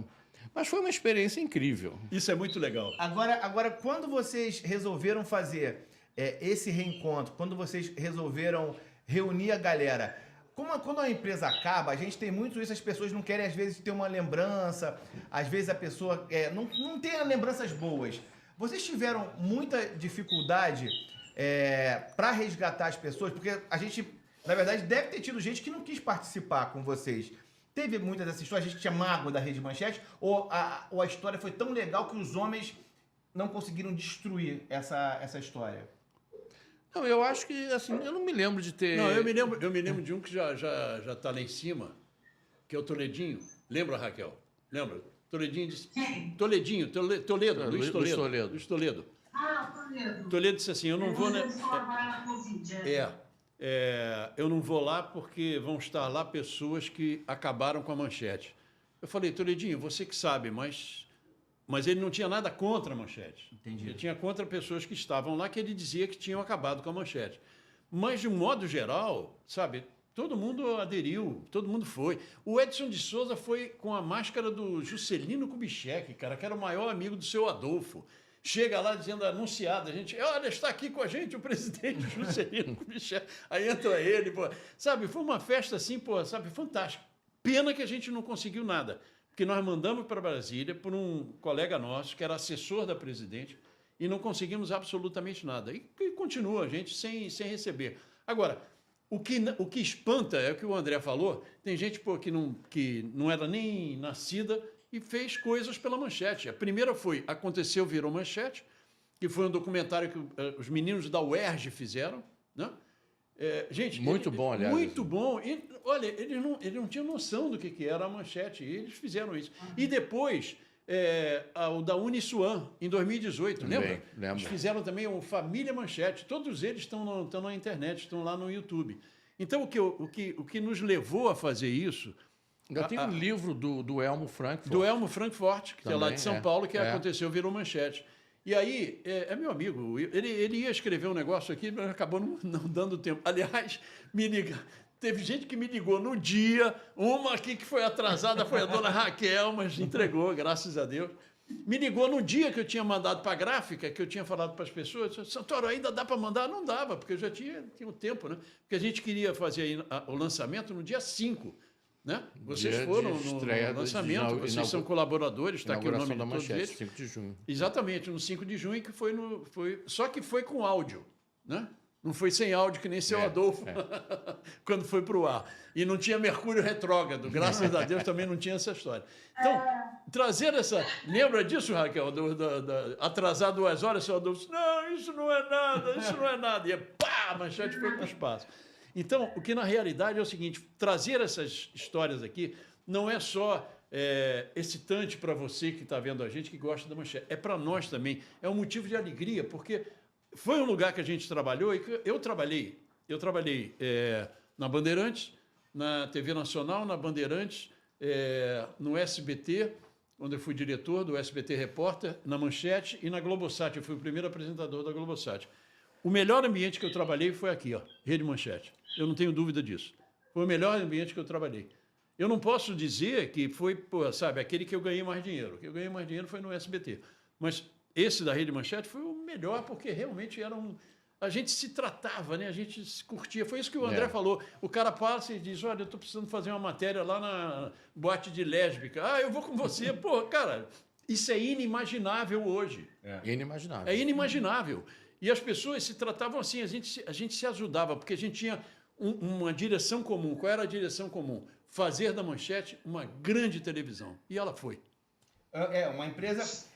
Mas foi uma experiência incrível. Isso é muito legal. Agora quando vocês resolveram fazer esse reencontro, quando vocês resolveram reunir a galera... Quando a empresa acaba, a gente tem muito isso, as pessoas não querem, às vezes, ter uma lembrança, às vezes a pessoa não tem lembranças boas. Vocês tiveram muita dificuldade para resgatar as pessoas? Porque a gente, na verdade, deve ter tido gente que não quis participar com vocês. Teve muitas dessas histórias, a gente tinha mágoa da Rede Manchete, ou a história foi tão legal que os homens não conseguiram destruir essa história? Não, eu acho que, assim, eu não me lembro de ter... Não, eu me lembro de um que já está lá em cima, que é o Toledinho. Lembra, Raquel? Lembra? Toledinho disse... Quem? Toledo, Luiz Toledo. Luiz Toledo. Luiz Toledo. Ah, Toledo. Toledo disse assim, eu não vou... Eles colaboraram na Covid. Eu não vou lá porque vão estar lá pessoas que acabaram com a Manchete. Eu falei, Toledinho, você que sabe, mas ele não tinha nada contra a Manchete. Entendi. Ele tinha contra pessoas que estavam lá que ele dizia que tinham acabado com a Manchete. Mas, de um modo geral, sabe, todo mundo aderiu, todo mundo foi. O Edson de Souza foi com a máscara do Juscelino Kubitschek, cara, que era o maior amigo do seu Adolfo. Chega lá dizendo, anunciado, a gente, olha, está aqui com a gente o presidente Juscelino Kubitschek. Aí entra ele, pô. Sabe, foi uma festa assim, pô, sabe, fantástica. Pena que a gente não conseguiu nada, porque nós mandamos para Brasília por um colega nosso, que era assessor da presidente, e não conseguimos absolutamente nada. E continua a gente sem receber. Agora, o que espanta é o que o André falou, tem gente pô, que não era nem nascida e fez coisas pela Manchete. A primeira foi Aconteceu, Virou Manchete, que foi um documentário que os meninos da UERJ fizeram, né? Gente, muito bom, aliás. Muito bom. E, olha, eles não tinham noção do que era a Manchete, e eles fizeram isso. E depois, o da Uniswan, em 2018, lembra? Lembro. Eles fizeram também o Família Manchete. Todos eles estão na internet, estão lá no YouTube. Então, o que nos levou a fazer isso... Eu tenho um livro do Elmo Frankfurt. Do Elmo Frankfurt, que é lá de São Paulo, que Aconteceu, Virou Manchete. E aí, meu amigo, ele ia escrever um negócio aqui, mas acabou não dando tempo. Aliás, teve gente que me ligou no dia, uma aqui que foi atrasada foi a dona Raquel, mas entregou, graças a Deus. Me ligou no dia que eu tinha mandado para a gráfica, que eu tinha falado para as pessoas, Santoro, ainda dá para mandar? Não dava, porque eu já tinha o tempo, né? Porque a gente queria fazer aí o lançamento no dia 5. Né? Vocês foram no lançamento, vocês são colaboradores, está aqui o nome de todos eles. 5 de junho. Exatamente, no 5 de junho, que só que foi com áudio, né? Não foi sem áudio, que nem seu Adolfo, quando foi para o ar. E não tinha Mercúrio retrógrado, graças a Deus também não tinha essa história. Então, trazer essa... Lembra disso, Raquel? Atrasar 2 horas, seu Adolfo, não, isso não é nada, isso não é nada. E pá, a Manchete foi para o espaço. Então, o que na realidade é o seguinte, trazer essas histórias aqui não é só excitante para você que está vendo a gente, que gosta da Manchete, é para nós também, é um motivo de alegria, porque foi um lugar que a gente trabalhou e que eu trabalhei na Bandeirantes, na TV Nacional, na Bandeirantes, no SBT, onde eu fui diretor do SBT Repórter, na Manchete e na Globosat, eu fui o primeiro apresentador da Globosat. O melhor ambiente que eu trabalhei foi aqui, ó, Rede Manchete. Eu não tenho dúvida disso. Foi o melhor ambiente que eu trabalhei. Eu não posso dizer que foi, pô, sabe, aquele que eu ganhei mais dinheiro. O que eu ganhei mais dinheiro foi no SBT. Mas esse da Rede Manchete foi o melhor, porque realmente a gente se tratava, né? A gente se curtia. Foi isso que o André falou. O cara passa e diz, olha, eu estou precisando fazer uma matéria lá na boate de lésbica. Ah, eu vou com você. Pô, cara, isso é inimaginável hoje. Inimaginável. É inimaginável. E as pessoas se tratavam assim, a gente se ajudava, porque a gente tinha uma direção comum. Qual era a direção comum? Fazer da Manchete uma grande televisão. E ela foi. Uma empresa... você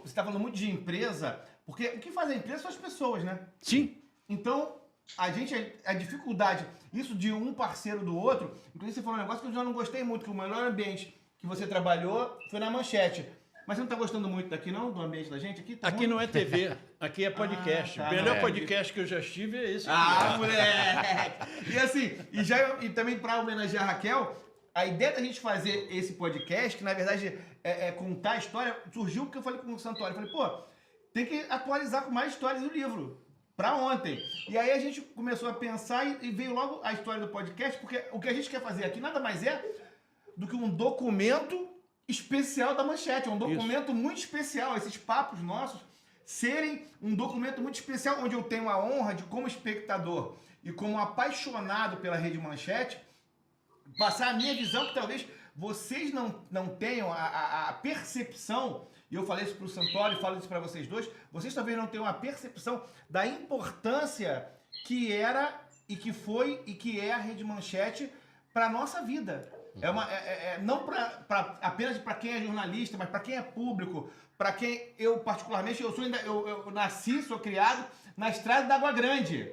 está falando muito de empresa, porque o que faz a empresa são as pessoas, né? Sim. Então, a dificuldade, isso de um parceiro do outro, inclusive você falou um negócio que eu já não gostei muito, que o melhor ambiente que você trabalhou foi na Manchete. Mas você não está gostando muito daqui, não? Do ambiente da gente aqui? Tá aqui não é TV, aqui é podcast. O melhor podcast que eu já estive é esse aqui. Moleque! E assim, e também para homenagear a Raquel, a ideia da gente fazer esse podcast, que na verdade é contar a história, surgiu porque eu falei com o Santoro. Eu falei, pô, tem que atualizar com mais histórias do livro. Para ontem. E aí a gente começou a pensar e veio logo a história do podcast, porque o que a gente quer fazer aqui nada mais é do que um documento especial da Manchete, é um documento muito especial, esses papos nossos serem um documento muito especial, onde eu tenho a honra de, como espectador e como apaixonado pela Rede Manchete, passar a minha visão, que talvez vocês não tenham a percepção, e eu falei isso para o Santoro e falo isso para vocês dois, vocês talvez não tenham a percepção da importância que era e que foi e que é a Rede Manchete para a nossa vida. Não apenas para quem é jornalista, mas para quem é público, para quem eu particularmente, eu nasci, sou criado na Estrada da Água Grande.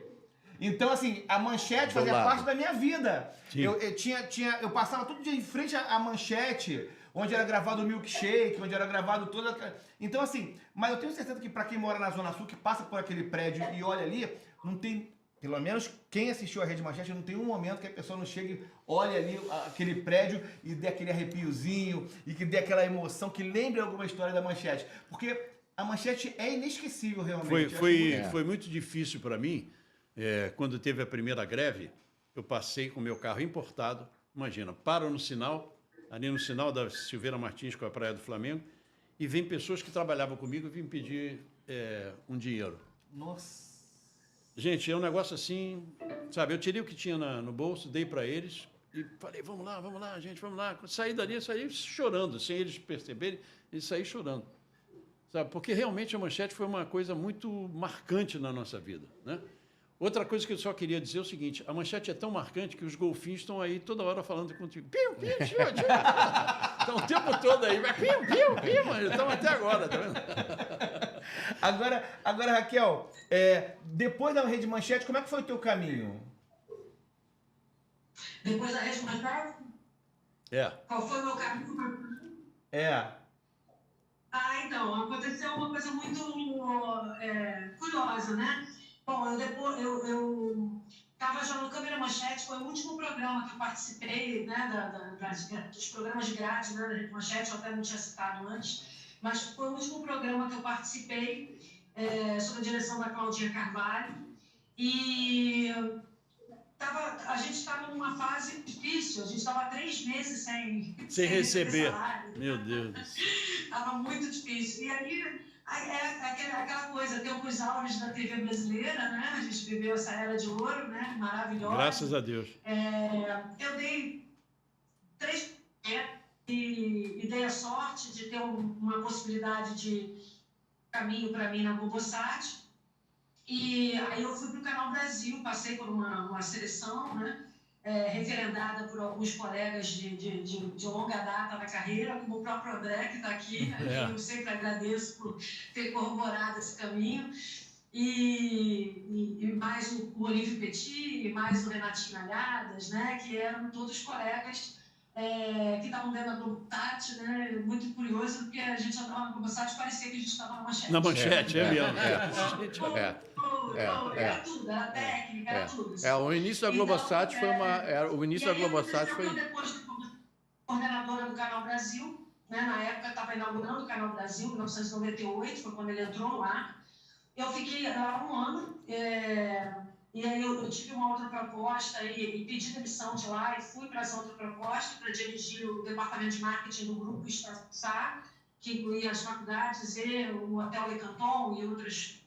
Então, assim, a Manchete fazia parte da minha vida. Sim. Eu passava todo dia em frente à Manchete, onde era gravado o Milkshake, onde era gravado toda... Então, assim, mas eu tenho certeza que pra quem mora na Zona Sul, que passa por aquele prédio e olha ali, não tem... Pelo menos quem assistiu a Rede Manchete, não tem um momento que a pessoa não chegue, olhe ali aquele prédio e dê aquele arrepiozinho, e que dê aquela emoção, que lembre alguma história da Manchete. Porque a Manchete é inesquecível, realmente. Foi muito difícil para mim. Quando teve a primeira greve, eu passei com o meu carro importado. Imagina, paro no sinal, ali no sinal da Silveira Martins com a Praia do Flamengo, e vem pessoas que trabalhavam comigo e vêm pedir um dinheiro. Nossa. Gente, é um negócio assim, sabe? Eu tirei o que tinha no bolso, dei para eles e falei, vamos lá, gente, vamos lá. Saí dali, saí chorando, sem eles perceberem, e saí chorando. Sabe? Porque realmente a Manchete foi uma coisa muito marcante na nossa vida, né? Outra coisa que eu só queria dizer é o seguinte, a Manchete é tão marcante que os golfinhos estão aí toda hora falando contigo. Piu, piu, tio. Estão o tempo todo aí, vai piu, piu, piu, mas estão até agora, tá vendo? Agora, Raquel, depois da Rede Manchete, como é que foi o teu caminho? Depois da Rede Manchete? Qual foi o meu caminho? Então, aconteceu uma coisa muito curiosa, né? Bom, eu estava já no Câmera Manchete, foi o último programa que eu participei, né, dos programas de grade, né, da Rede Manchete, eu até não tinha citado antes, mas foi o último programa que eu participei, sob a direção da Claudinha Carvalho, e a gente estava numa fase difícil, a gente estava 3 meses sem receber salário. Meu Deus do céu. Estava muito difícil. E aí, aquela coisa, tempos áureos da TV brasileira, né? A gente viveu essa era de ouro, né? Maravilhosa. Graças a Deus. Eu dei 3 e dei a sorte de ter uma possibilidade de caminho para mim na Globosat. E aí eu fui para o Canal Brasil, passei por uma seleção, né? Referendada por alguns colegas de longa data na carreira, como o próprio André, que está aqui, a quem eu sempre agradeço por ter corroborado esse caminho, e mais o Olívio Petit, e mais o Renatinho Alhadas, né, que eram todos colegas que estavam dentro da Globosat, né, muito curioso, porque a gente andava na Globosat e parecia que a gente estava na Manchete. Na Manchete, mesmo. Era tudo, era técnica, era tudo. O início da Globosat foi o início da Globosat foi... Depois de coordenadora do Canal Brasil, né, na época estava inaugurando o Canal Brasil, em 1998, foi quando ele entrou no ar. Eu fiquei lá 1 ano, e aí eu tive uma outra proposta e pedi demissão de lá e fui para essa outra proposta para dirigir o departamento de marketing do Grupo Estaçá, que incluía as faculdades e o Hotel Le Canton e outras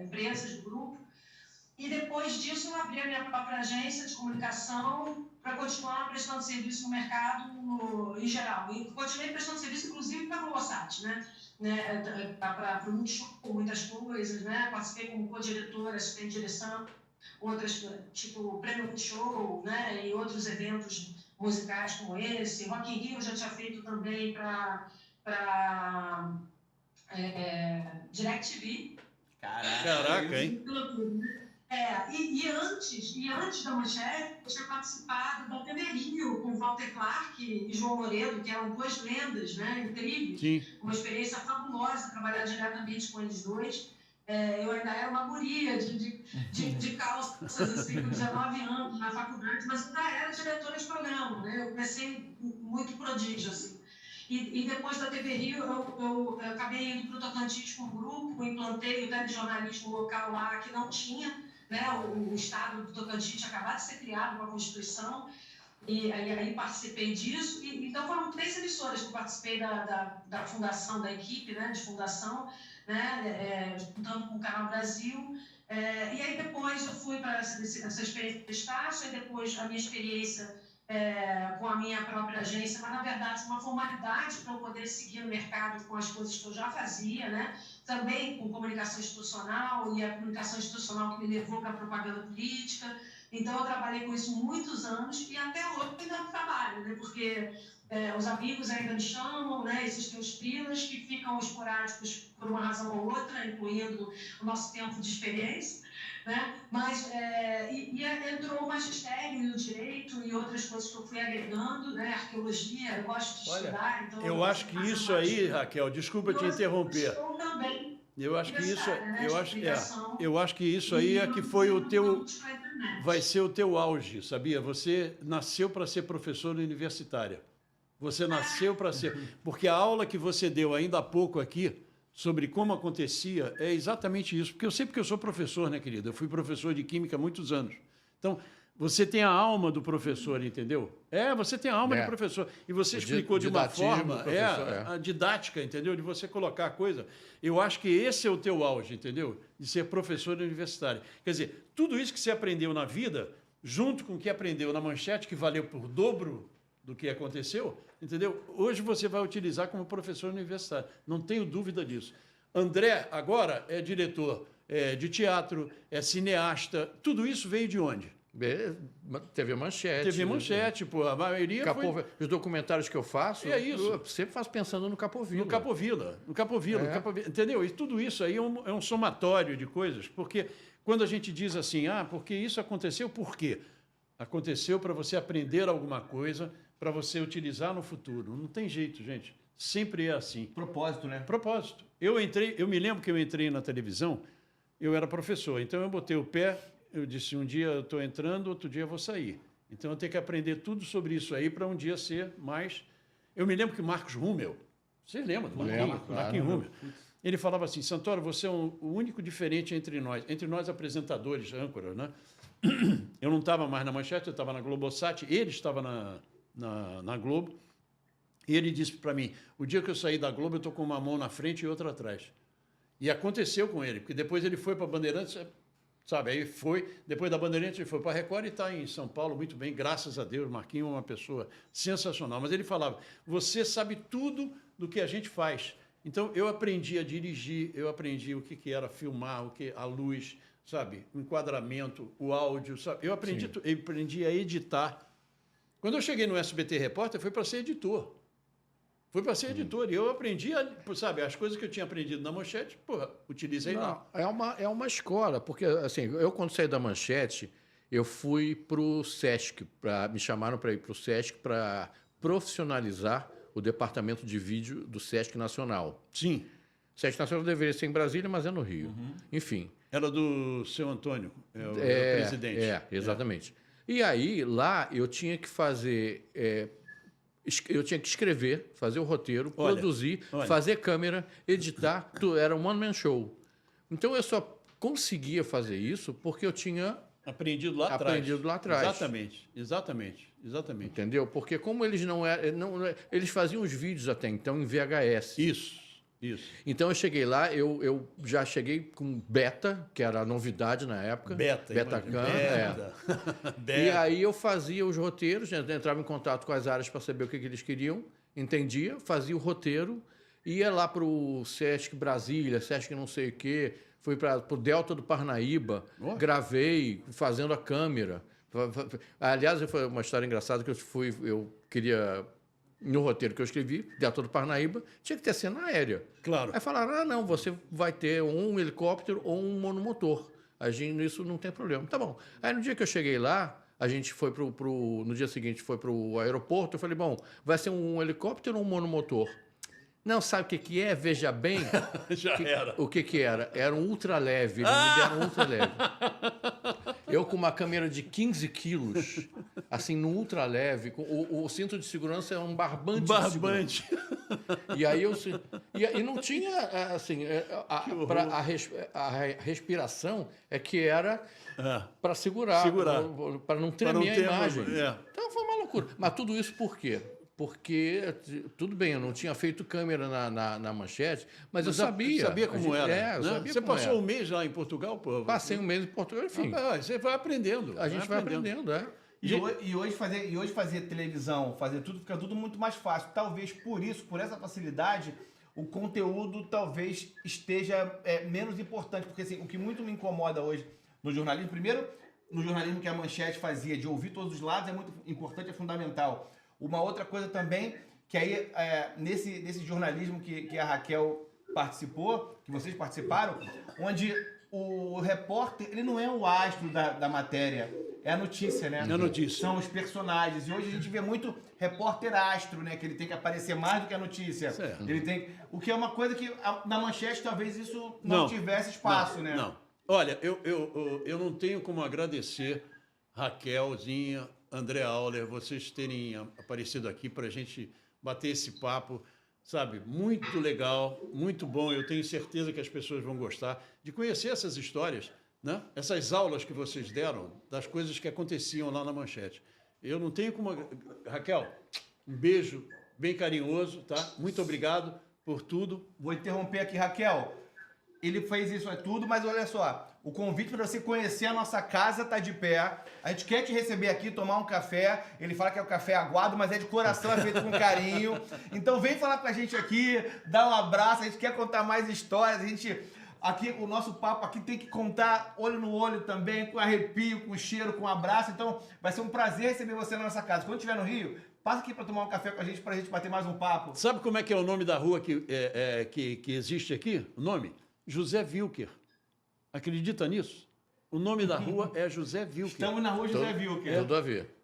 empresas do grupo. E depois disso eu abri a minha própria agência de comunicação para continuar prestando serviço no mercado em geral. E continuei prestando serviço, inclusive, para a Globosat, né? Para o Multishow, muitas coisas, né? Participei como co-diretora, assistente de direção, outras, tipo o Prêmio Multishow, né? E outros eventos musicais como esse. Rock in Rio eu já tinha feito também para DirecTV. Caraca, hein? E antes da Manchete, eu tinha participado da TV Rio com Walter Clark e João Moredo, que eram 2 lendas, né, incríveis. Sim. Uma experiência fabulosa trabalhar diretamente com eles dois. Eu ainda era uma guria de calças, assim, com 19 anos na faculdade, mas ainda era diretora de programa, né? Eu comecei muito prodígio, assim. E depois da TV Rio, eu acabei indo para o Tocantins com o grupo, implantei o telejornalismo local lá, que não tinha, né? O estado do Tocantins tinha acabado de ser criado com a Constituição, e aí participei disso. Então foram 3 emissoras que eu participei da fundação da equipe, né? De fundação, né? Juntando com o Canal Brasil. E aí depois eu fui para essa experiência de estágio, e depois a minha experiência com a minha própria agência, mas na verdade uma formalidade para eu poder seguir no mercado com as coisas que eu já fazia, né? Também com comunicação institucional, e a comunicação institucional que me levou para a propaganda política. Então eu trabalhei com isso muitos anos e até hoje ainda trabalho, né? Porque os amigos ainda me chamam, né? Existem os freelas que ficam esporádicos por uma razão ou outra, incluindo o nosso tempo de experiência, né? Mas entrou o magistério e o direito e outras coisas que eu fui agregando, né? Arqueologia, eu gosto de estudar. Então eu acho que isso aí, Raquel, desculpa te interromper. Eu também. Eu acho que isso, Né? eu acho que isso aí é que foi o teu, vai ser o teu auge, sabia? Você nasceu para ser professora universitária. Você nasceu para ser, porque a aula que você deu ainda há pouco aqui sobre como acontecia é exatamente isso. Porque eu sei porque eu sou professor, né, querida? Eu fui professor de química há muitos anos. Então, você tem a alma do professor, entendeu? Você tem a alma do professor. E você explicou de uma forma, a didática, entendeu? De você colocar a coisa. Eu acho que esse é o teu auge, entendeu? De ser professor universitário. Quer dizer, tudo isso que você aprendeu na vida, junto com o que aprendeu na Manchete, que valeu por dobro do que aconteceu, entendeu? Hoje você vai utilizar como professor universitário. Não tenho dúvida disso. André, agora, é diretor de teatro, é cineasta. Tudo isso veio de onde? TV Manchete. TV Manchete, pô, a maioria foi... Os documentários que eu faço, eu sempre faço pensando no Capovilla. No Capovilla, entendeu? E tudo isso aí é um somatório de coisas, porque quando a gente diz assim, porque isso aconteceu, por quê? Aconteceu para você aprender alguma coisa, para você utilizar no futuro. Não tem jeito, gente. Sempre é assim. Propósito, né? Propósito. Eu me lembro que eu entrei na televisão, eu era professor, então eu botei o pé. Eu disse, um dia eu estou entrando, outro dia eu vou sair. Então eu tenho que aprender tudo sobre isso aí para um dia ser mais... Eu me lembro que Marcos Rummel, você lembra do Marquinhos Rummel? Ele falava assim, Santoro, você é o único diferente entre nós apresentadores, âncoras, né? Eu não estava mais na Manchete, eu estava na Globosat, ele estava na Globo, e ele disse para mim, o dia que eu sair da Globo, eu estou com uma mão na frente e outra atrás. E aconteceu com ele, porque depois ele foi para a Bandeirantes... Sabe, aí depois da Bandeirantes, ele foi para a Record e está em São Paulo muito bem, graças a Deus. Marquinhos é uma pessoa sensacional. Mas ele falava, você sabe tudo do que a gente faz. Então, eu aprendi a dirigir, eu aprendi o que era filmar, a luz, sabe, o enquadramento, o áudio, sabe? Eu aprendi a editar. Quando eu cheguei no SBT Repórter, foi para ser editor. E eu aprendi, sabe, as coisas que eu tinha aprendido na Manchete, utilizei lá. É uma escola, porque assim, eu quando saí da Manchete, eu fui para o Sesc, me chamaram para ir para o Sesc para profissionalizar o departamento de vídeo do Sesc Nacional. Sim. O Sesc Nacional deveria ser em Brasília, mas é no Rio. Enfim. Era do seu Antônio, o presidente. Exatamente. E aí, lá, eu tinha que fazer... eu tinha que escrever, fazer o roteiro, produzir, fazer câmera, editar, era um one-man show. Então, eu só conseguia fazer isso porque eu tinha aprendido lá atrás. Exatamente. Entendeu? Porque como eles não eram... eles faziam os vídeos até então em VHS. Isso. Então, eu cheguei lá, eu já cheguei com beta, que era a novidade na época. Betacam. E aí eu fazia os roteiros, entrava em contato com as áreas para saber o que eles queriam, entendia, fazia o roteiro, ia lá para o Sesc Brasília, Sesc não sei o quê, fui para o Delta do Parnaíba, gravei fazendo a câmera. Aliás, foi uma história engraçada que eu queria... No roteiro que eu escrevi, Delta do Parnaíba, tinha que ter cena aérea. Claro. Aí falaram, não, você vai ter um helicóptero ou um monomotor. Isso não tem problema. Tá bom. Aí no dia que eu cheguei lá, a gente foi no dia seguinte foi para o aeroporto, eu falei, bom, vai ser um helicóptero ou um monomotor? Não, sabe o que é? Veja bem. Era. O que era? Era um ultraleve. Eles me deram um ultraleve. Eu com uma câmera de 15 quilos, assim, no ultraleve, o cinto de segurança é um barbante. E aí e não tinha, assim, a respiração que era para segurar. Para não tremer a imagem. Então foi uma loucura. Mas tudo isso por quê? Porque, tudo bem, eu não tinha feito câmera na Manchete, mas eu sabia. Sabia como era. Você passou um mês lá em Portugal? Pô? Passei um mês em Portugal, enfim. Você vai aprendendo. A gente vai aprendendo, E hoje fazer televisão, fazer tudo, fica tudo muito mais fácil. Talvez por essa facilidade, o conteúdo talvez esteja menos importante. Porque assim, o que muito me incomoda hoje no jornalismo, primeiro, no jornalismo que a Manchete fazia, de ouvir todos os lados, é muito importante, é fundamental. Uma outra coisa também, que aí, nesse jornalismo que a Raquel participou, que vocês participaram, onde o repórter, ele não é o astro da matéria, é a notícia, né? É a notícia. São os personagens. E hoje a gente vê muito repórter astro, né? Que ele tem que aparecer mais do que a notícia. Certo. Ele tem, o que é uma coisa que na Manchete talvez isso não tivesse espaço, né? Não. Olha, eu não tenho como agradecer Raquelzinha, André Auler, vocês terem aparecido aqui para a gente bater esse papo, sabe? Muito legal, muito bom. Eu tenho certeza que as pessoas vão gostar de conhecer essas histórias, né? Essas aulas que vocês deram das coisas que aconteciam lá na Manchete. Eu não tenho como... Raquel, um beijo bem carinhoso, tá? Muito obrigado por tudo. Vou interromper aqui, Raquel. Ele fez isso, é tudo, mas olha só, o convite para você conhecer a nossa casa tá de pé. A gente quer te receber aqui, tomar um café. Ele fala que é o café aguado, mas é de coração, é feito com carinho. Então vem falar com a gente aqui, dá um abraço, a gente quer contar mais histórias, a gente... Aqui, o nosso papo aqui tem que contar olho no olho também, com arrepio, com cheiro, com abraço. Então, vai ser um prazer receber você na nossa casa. Quando estiver no Rio, passa aqui para tomar um café com a gente bater mais um papo. Sabe como é que é o nome da rua que existe aqui? O nome? José Wilker. Acredita nisso? O nome da rua é José Wilker. Estamos na rua José Wilker. Tudo a ver.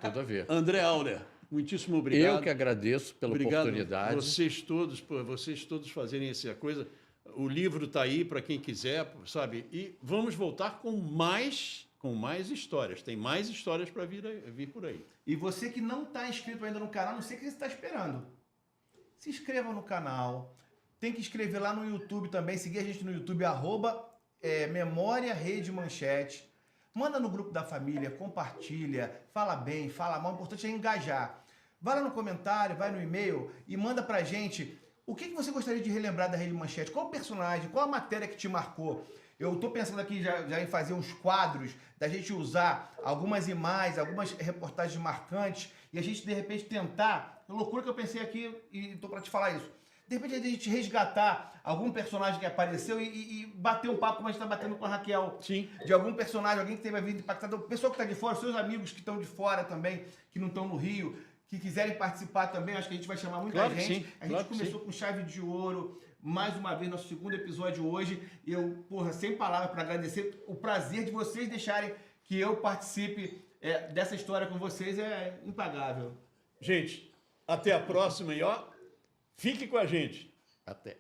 Tudo a ver. André Auler, muitíssimo obrigado. Eu que agradeço pela oportunidade. Vocês todos fazerem essa coisa. O livro está aí para quem quiser, sabe? E vamos voltar com mais histórias. Tem mais histórias para vir por aí. E você que não está inscrito ainda no canal, não sei o que você está esperando. Se inscreva no canal. Tem que inscrever lá no YouTube também. Seguir a gente no YouTube, Memória Rede Manchete. Manda no grupo da família, compartilha, fala bem, fala mal. O importante é engajar. Vai lá no comentário, vai no e-mail e manda pra gente o que você gostaria de relembrar da Rede Manchete. Qual o personagem, qual a matéria que te marcou? Eu tô pensando aqui já em fazer uns quadros, da gente usar algumas imagens, algumas reportagens marcantes e a gente, de repente, tentar... Loucura que eu pensei aqui e tô pra te falar isso. De repente, a gente resgatar algum personagem que apareceu e bater um papo como a gente está batendo com a Raquel. Sim. De algum personagem, alguém que teve a vida impactada. O pessoal que está de fora, seus amigos que estão de fora também, que não estão no Rio, que quiserem participar também, acho que a gente vai chamar muita gente. A gente começou com chave de ouro, mais uma vez, nosso segundo episódio hoje. Eu, sem palavras para agradecer. O prazer de vocês deixarem que eu participe dessa história com vocês é impagável. Gente, até a próxima e fique com a gente. Até.